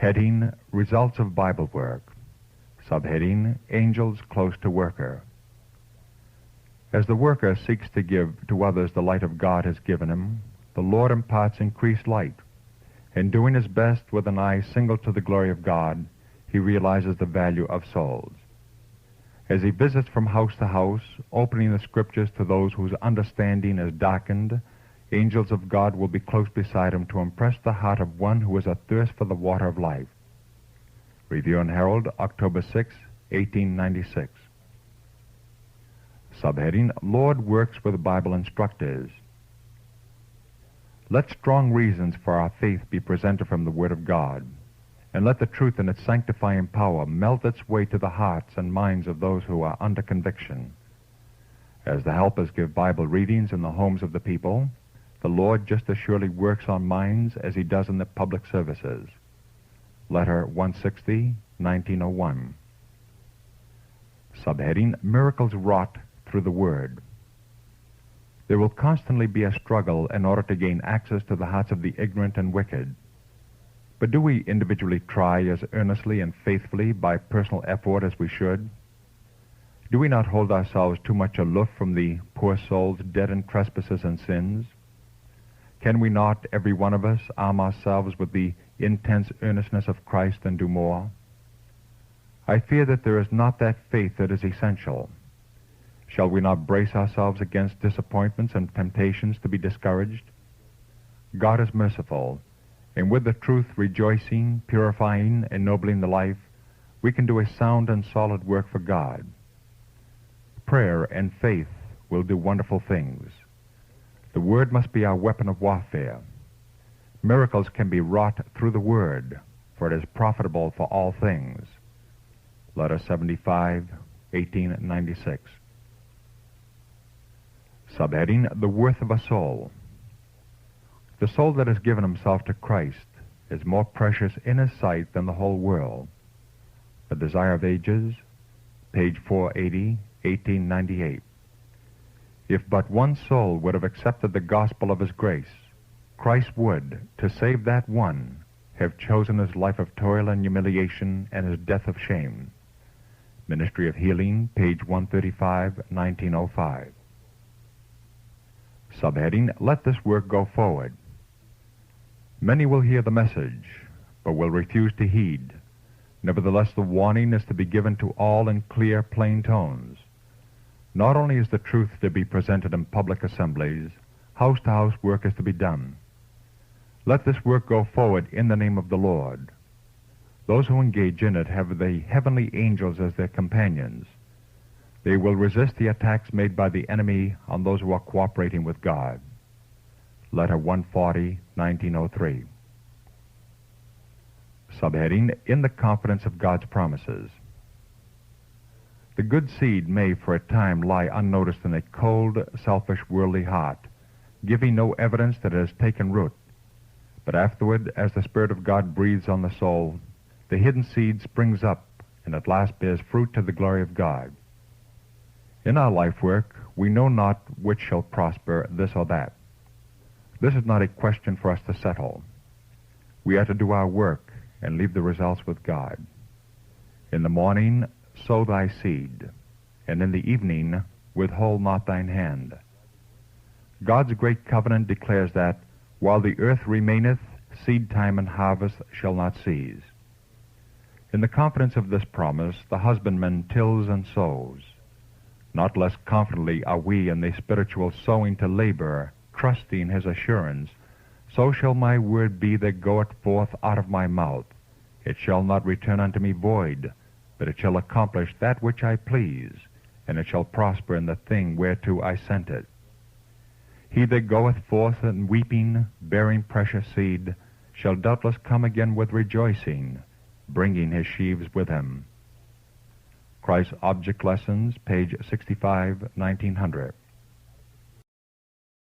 Heading, Results of Bible Work. Subheading, Angels Close to Worker. As the worker seeks to give to others the light of God has given him, the Lord imparts increased light. In doing his best with an eye single to the glory of God, he realizes the value of souls. As he visits from house to house, opening the Scriptures to those whose understanding is darkened, angels of God will be close beside him to impress the heart of one who is athirst for the water of life. Review and Herald, October 6, 1896. Subheading, Lord Works with Bible Instructors. Let strong reasons for our faith be presented from the Word of God, and let the truth in its sanctifying power melt its way to the hearts and minds of those who are under conviction. As the helpers give Bible readings in the homes of the people, the Lord just as surely works on minds as he does in the public services. Letter 160, 1901. Subheading, Miracles Wrought Through the Word. There will constantly be a struggle in order to gain access to the hearts of the ignorant and wicked. But do we individually try as earnestly and faithfully by personal effort as we should? Do we not hold ourselves too much aloof from the poor souls dead in trespasses and sins? Can we not, every one of us, arm ourselves with the intense earnestness of Christ and do more? I fear that there is not that faith that is essential. Shall we not brace ourselves against disappointments and temptations to be discouraged? God is merciful, and with the truth rejoicing, purifying, ennobling the life, we can do a sound and solid work for God. Prayer and faith will do wonderful things. The Word must be our weapon of warfare. Miracles can be wrought through the Word, for it is profitable for all things. Letter 75, 1896. Subheading, The Worth of a Soul. The soul that has given himself to Christ is more precious in his sight than the whole world. The Desire of Ages, page 480, 1898. If but one soul would have accepted the gospel of his grace, Christ would, to save that one, have chosen his life of toil and humiliation and his death of shame. Ministry of Healing, page 135, 1905. Subheading, Let this work go forward. Many will hear the message, but will refuse to heed. Nevertheless, the warning is to be given to all in clear, plain tones. Not only is the truth to be presented in public assemblies, house-to-house work is to be done. Let this work go forward in the name of the Lord. Those who engage in it have the heavenly angels as their companions. They will resist the attacks made by the enemy on those who are cooperating with God. Letter 140, 1903. Subheading, In the Confidence of God's Promises. The good seed may for a time lie unnoticed in a cold, selfish, worldly heart, giving no evidence that it has taken root. But afterward, as the Spirit of God breathes on the soul, the hidden seed springs up and at last bears fruit to the glory of God. In our life work, we know not which shall prosper, this or that. This is not a question for us to settle. We are to do our work and leave the results with God. In the morning, sow thy seed, and in the evening, withhold not thine hand. God's great covenant declares that, while the earth remaineth, seed time and harvest shall not cease. In the confidence of this promise, the husbandman tills and sows. Not less confidently are we in the spiritual sowing to labor, trusting his assurance, So shall my word be that goeth forth out of my mouth. It shall not return unto me void, but it shall accomplish that which I please, and it shall prosper in the thing whereto I sent it. He that goeth forth in weeping, bearing precious seed, shall doubtless come again with rejoicing, bringing his sheaves with him. Christ's Object Lessons, page 65, 1900.